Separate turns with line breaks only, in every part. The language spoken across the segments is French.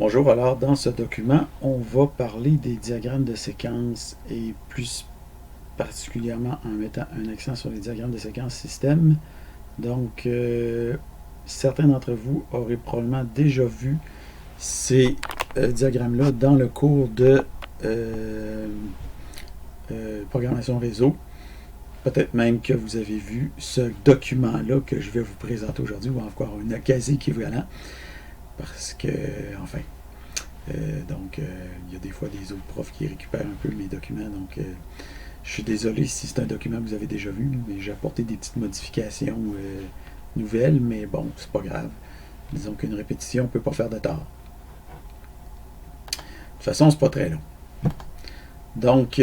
Bonjour, alors dans ce document, on va parler des diagrammes de séquence et plus particulièrement en mettant un accent sur les diagrammes de séquence système. Donc, certains d'entre vous auraient probablement déjà vu ces diagrammes-là dans le cours de programmation réseau. Peut-être même que vous avez vu ce document-là que je vais vous présenter aujourd'hui, ou encore un quasi équivalent, parce que, enfin, il y a des fois des autres profs qui récupèrent un peu mes documents. Donc, je suis désolé si c'est un document que vous avez déjà vu, mais j'ai apporté des petites modifications nouvelles, mais bon, c'est pas grave. Disons qu'une répétition ne peut pas faire de tort. De toute façon, c'est pas très long. Donc,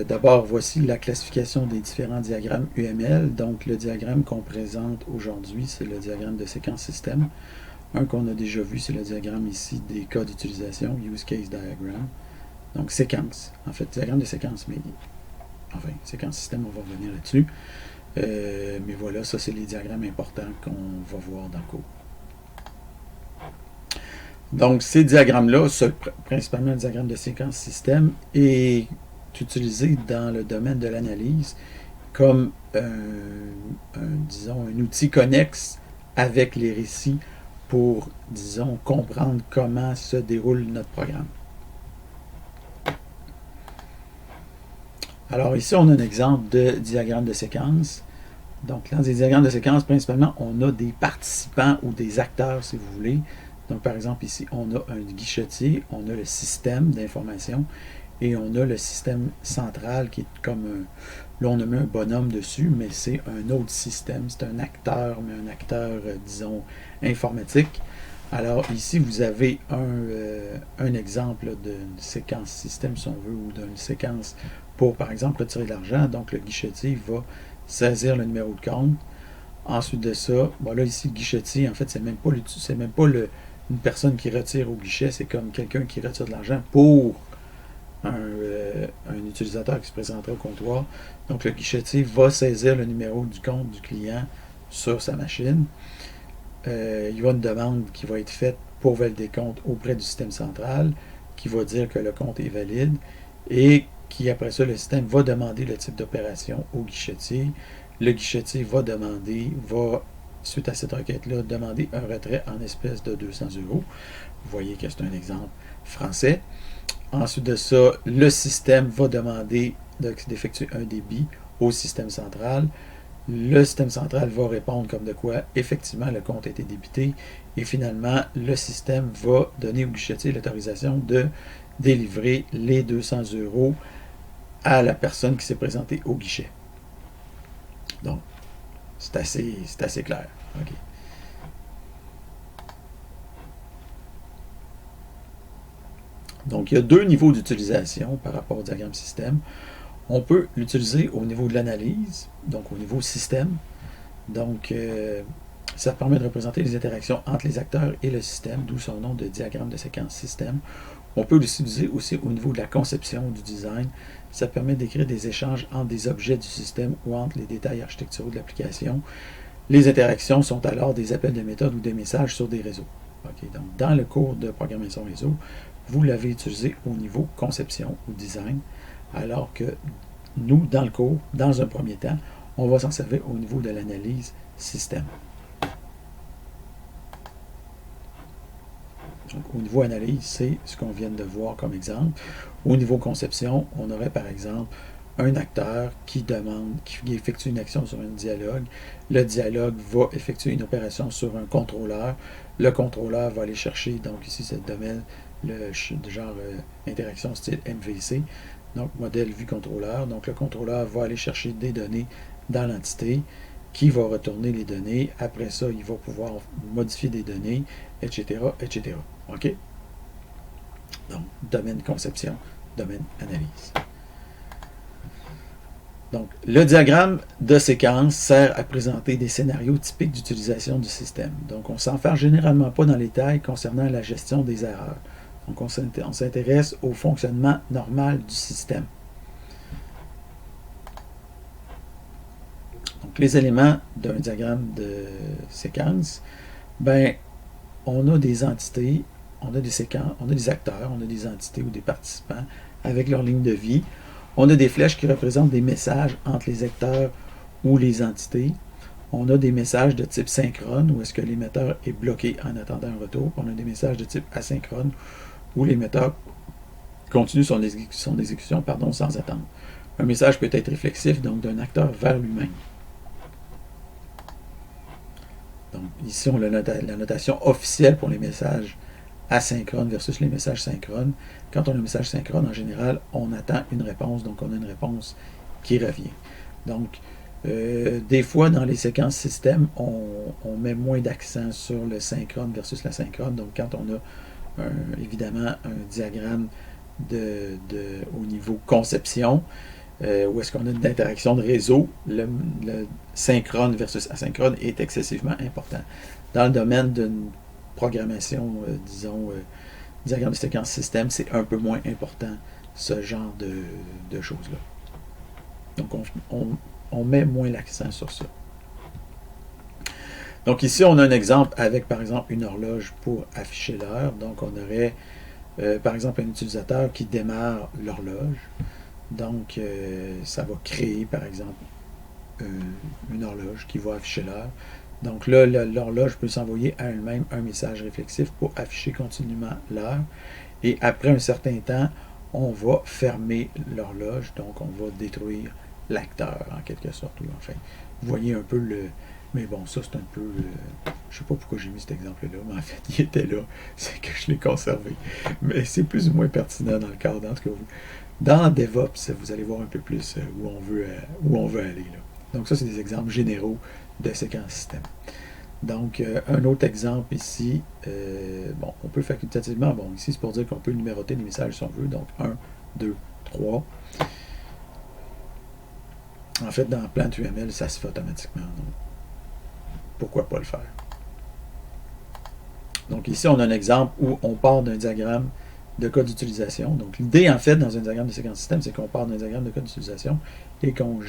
d'abord, voici la classification des différents diagrammes UML. Donc, le diagramme qu'on présente aujourd'hui, c'est le diagramme de séquence système. Un qu'on a déjà vu, c'est le diagramme ici des cas d'utilisation, Use Case Diagram. Donc, séquence. En fait, diagramme de séquence, mais enfin, séquence système, on va revenir là-dessus. Mais voilà, ça, c'est les diagrammes importants qu'on va voir dans le cours. Donc, ces diagrammes-là, principalement le diagramme de séquence système, est utilisé dans le domaine de l'analyse comme, disons, un outil connexe avec les récits pour, disons, comprendre comment se déroule notre programme. Alors ici, on a un exemple de diagramme de séquence. Donc, dans des diagrammes de séquence, principalement, on a des participants ou des acteurs, si vous voulez. Donc, par exemple, ici, on a un guichetier, on a le système d'information et on a le système central qui est comme un... Là, on a mis un bonhomme dessus, mais c'est un autre système. C'est un acteur, mais un acteur, disons, informatique. Alors, ici, vous avez un exemple d'une séquence système, si on veut, ou d'une séquence pour, par exemple, retirer de l'argent. Donc, le guichetier va saisir le numéro de compte. Ensuite de ça, bon là, ici, le guichetier, en fait, c'est même pas une personne qui retire au guichet, c'est comme quelqu'un qui retire de l'argent pour un utilisateur qui se présentera au comptoir. Donc, le guichetier va saisir le numéro du compte du client sur sa machine. Il y a une demande qui va être faite pour valider le compte auprès du système central, qui va dire que le compte est valide, et qui, après ça, le système va demander le type d'opération au guichetier. Le guichetier va, suite à cette requête-là, demander un retrait en espèces de 200 euros. Vous voyez que c'est un exemple français. Ensuite de ça, le système va demander d'effectuer un débit au système central. Le système central va répondre comme de quoi, effectivement, le compte a été débité. Et finalement, le système va donner au guichetier l'autorisation de délivrer les 200 euros à la personne qui s'est présentée au guichet. Donc, c'est assez clair. OK. Donc, il y a deux niveaux d'utilisation par rapport au diagramme système. On peut l'utiliser au niveau de l'analyse, donc au niveau système. Donc, ça permet de représenter les interactions entre les acteurs et le système, d'où son nom de diagramme de séquence système. On peut l'utiliser aussi au niveau de la conception, du design. Ça permet d'écrire des échanges entre des objets du système ou entre les détails architecturaux de l'application. Les interactions sont alors des appels de méthode ou des messages sur des réseaux. Okay, donc, dans le cours de programmation réseau, vous l'avez utilisé au niveau conception ou design, alors que nous, dans le cours, dans un premier temps, on va s'en servir au niveau de l'analyse système. Donc, au niveau analyse, c'est ce qu'on vient de voir comme exemple. Au niveau conception, on aurait par exemple un acteur qui effectue une action sur un dialogue. Le dialogue va effectuer une opération sur un contrôleur. Le contrôleur va aller chercher, donc ici c'est le domaine, le genre interaction style MVC, donc modèle vue contrôleur. Donc le contrôleur va aller chercher des données dans l'entité, qui va retourner les données. Après ça, il va pouvoir modifier des données, etc., etc. OK? Donc, domaine conception, domaine analyse. Donc, le diagramme de séquence sert à présenter des scénarios typiques d'utilisation du système. Donc, on ne s'enferme généralement pas dans les détails concernant la gestion des erreurs. Donc, on s'intéresse au fonctionnement normal du système. Donc, les éléments d'un diagramme de séquence, ben, on a des entités on a des séquences, on a des acteurs, on a des entités ou des participants avec leur ligne de vie. On a des flèches qui représentent des messages entre les acteurs ou les entités. On a des messages de type synchrone, où est-ce que l'émetteur est bloqué en attendant un retour. On a des messages de type asynchrone, où l'émetteur continue son exécution sans attendre. Un message peut être réflexif, donc d'un acteur vers lui-même. Donc ici, on a la notation officielle pour les messages asynchrones versus les messages synchrones. Quand on a un message synchrone, en général, on attend une réponse, donc on a une réponse qui revient. Donc, des fois, dans les séquences système, on met moins d'accent sur le synchrone versus l'asynchrone. Donc, quand on a évidemment un diagramme au niveau conception, où est-ce qu'on a une interaction de réseau, le synchrone versus asynchrone est excessivement important. Dans le domaine d'une programmation, disons, diagramme de séquence système, c'est un peu moins important, ce genre de choses-là. Donc, on met moins l'accent sur ça. Donc ici, on a un exemple avec, par exemple, une horloge pour afficher l'heure. Donc, on aurait, par exemple, un utilisateur qui démarre l'horloge. Donc, ça va créer, par exemple, une horloge qui va afficher l'heure. Donc là, l'horloge peut s'envoyer à elle-même un message réflexif pour afficher continuellement l'heure. Et après un certain temps, on va fermer l'horloge. Donc, on va détruire l'acteur, en quelque sorte. Ou enfin, vous voyez un peu le... Mais bon, ça, c'est un peu... je sais pas pourquoi j'ai mis cet exemple-là, mais en fait, il était là. C'est que je l'ai conservé. Mais c'est plus ou moins pertinent dans le cadre. En tout cas, dans DevOps, vous allez voir un peu plus où on veut aller. Là. Donc, ça, c'est des exemples généraux de séquences système. Donc, un autre exemple ici, bon, on peut facultativement, bon, ici, c'est pour dire qu'on peut numéroter les messages si on veut. Donc, 1, 2, 3. En fait, dans PlantUML, ça se fait automatiquement. Donc, pourquoi pas le faire? Donc, ici, on a un exemple où on part d'un diagramme de code d'utilisation. Donc, l'idée, en fait, dans un diagramme de séquence système, c'est qu'on part d'un diagramme de code d'utilisation et qu'on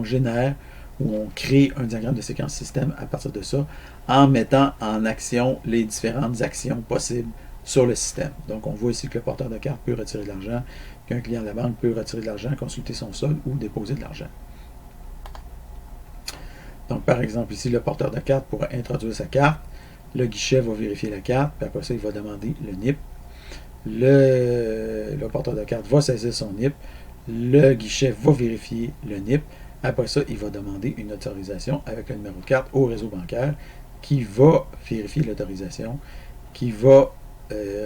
génère ou on crée un diagramme de séquence système à partir de ça en mettant en action les différentes actions possibles sur le système. Donc, on voit ici que le porteur de carte peut retirer de l'argent, qu'un client de la banque peut retirer de l'argent, consulter son solde ou déposer de l'argent. Donc, par exemple, ici, le porteur de carte pourra introduire sa carte, le guichet va vérifier la carte, puis après ça, il va demander le NIP. Le porteur de carte va saisir son NIP, le guichet va vérifier le NIP, après ça, il va demander une autorisation avec le numéro de carte au réseau bancaire qui va vérifier l'autorisation, qui va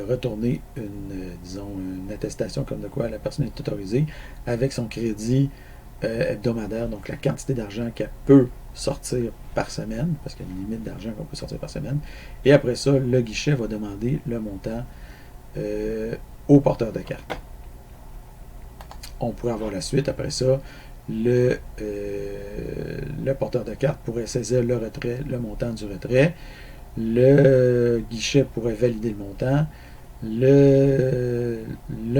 retourner une attestation comme de quoi la personne est autorisée avec son crédit hebdomadaire, donc la quantité d'argent qu'elle peut sortir par semaine, parce qu'il y a une limite d'argent qu'on peut sortir par semaine. Et après ça, le guichet va demander le montant au porteur de carte. On pourrait avoir la suite. Après ça, le porteur de carte pourrait saisir le retrait, le montant du retrait. Le guichet pourrait valider le montant. Le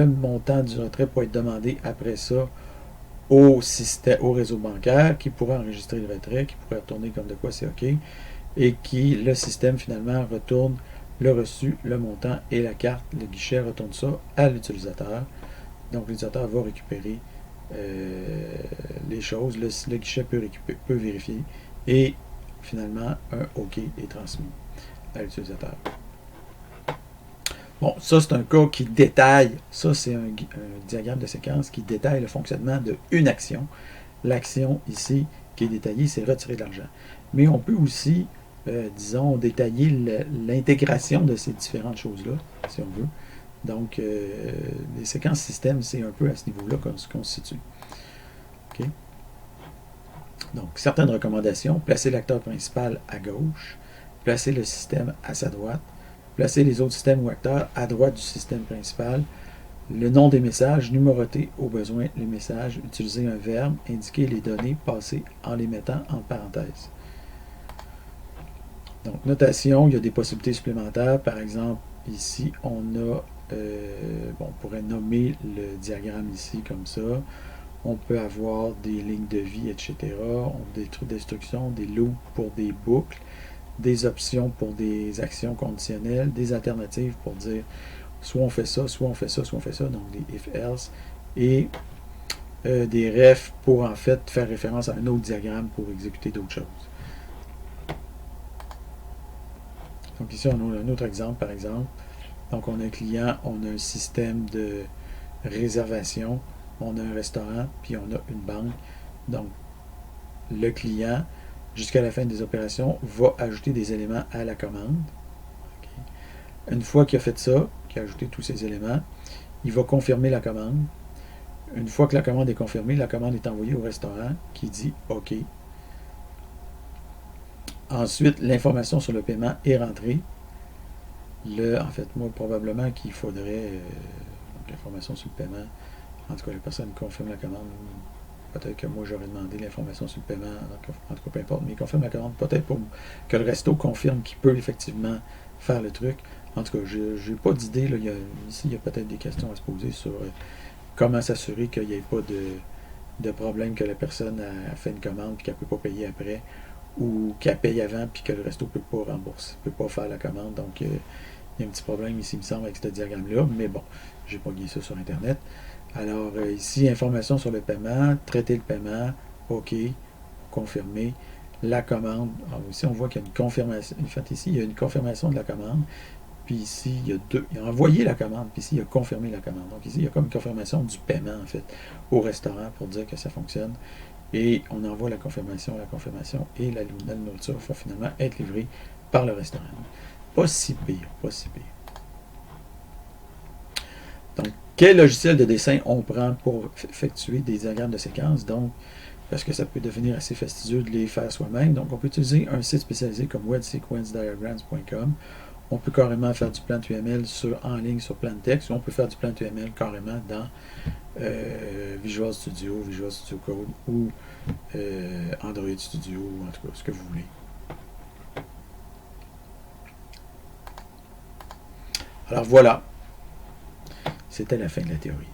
montant du retrait pourrait être demandé après ça au réseau bancaire qui pourrait enregistrer le retrait, qui pourrait retourner comme de quoi c'est OK, et qui, le système finalement, retourne le reçu, le montant et la carte. Le guichet retourne ça à l'utilisateur. Donc, l'utilisateur va récupérer les choses. Le guichet peut vérifier et finalement, un OK est transmis à l'utilisateur. Bon, ça, c'est un cas qui détaille, ça, c'est un diagramme de séquence qui détaille le fonctionnement d'une action. L'action, ici, qui est détaillée, c'est retirer de l'argent. Mais on peut aussi, disons, détailler l'intégration de ces différentes choses-là, si on veut. Donc, les séquences système, c'est un peu à ce niveau-là qu'on se constitue. OK? Donc, certaines recommandations, placer l'acteur principal à gauche, placer le système à sa droite, placer les autres systèmes ou acteurs à droite du système principal, le nom des messages, numéroter au besoin les messages, utiliser un verbe, indiquer les données passées en les mettant en parenthèse. Donc, notation, il y a des possibilités supplémentaires. Par exemple, ici, on a, on pourrait nommer le diagramme ici comme ça. On peut avoir des lignes de vie, etc. On a des trucs d'instruction, des loops pour des boucles, des options pour des actions conditionnelles, des alternatives pour dire soit on fait ça, soit on fait ça, soit on fait ça, donc des if-else, et des refs pour en fait faire référence à un autre diagramme pour exécuter d'autres choses. Donc ici, on a un autre exemple, par exemple. Donc on a un client, on a un système de réservation, on a un restaurant, puis on a une banque. Donc le client, jusqu'à la fin des opérations, va ajouter des éléments à la commande. Okay. Une fois qu'il a fait ça, qu'il a ajouté tous ces éléments, il va confirmer la commande. Une fois que la commande est confirmée, la commande est envoyée au restaurant qui dit OK. Ensuite, l'information sur le paiement est rentrée. En fait, moi, probablement qu'il faudrait l'information sur le paiement. En tout cas, la personne confirme la commande. Peut-être que moi, j'aurais demandé l'information sur le paiement. En tout cas, peu importe. Mais il confirme la commande. Peut-être pour que le resto confirme qu'il peut effectivement faire le truc. En tout cas, je n'ai pas d'idée. Ici, il y a peut-être des questions à se poser sur comment s'assurer qu'il n'y ait pas de problème que la personne a fait une commande et qu'elle ne peut pas payer après, ou qu'elle paye avant puis que le resto ne peut pas rembourser, ne peut pas faire la commande. Donc, il y a un petit problème ici, il me semble, avec ce diagramme-là, mais bon, j'ai pas gagné ça sur Internet. Alors, ici, information sur le paiement, traiter le paiement, OK, confirmer, la commande. Alors, ici, on voit qu'il y a une confirmation. En fait, ici, il y a une confirmation de la commande. Puis ici, il a envoyé la commande, puis ici, il a confirmé la commande. Donc ici, il y a comme une confirmation du paiement, en fait, au restaurant pour dire que ça fonctionne. Et on envoie la confirmation, et la nourriture va finalement être livrée par le restaurant. Pas si pire, pas si pire. Donc, quel logiciel de dessin on prend pour effectuer des diagrammes de séquence? Donc, parce que ça peut devenir assez fastidieux de les faire soi-même. Donc, on peut utiliser un site spécialisé comme websequencediagrams.com. On peut carrément faire du plan UML en ligne sur plan de texte, ou on peut faire du plan UML carrément dans Visual Studio Code, ou Android Studio, ou en tout cas, ce que vous voulez. Alors voilà, c'était la fin de la théorie.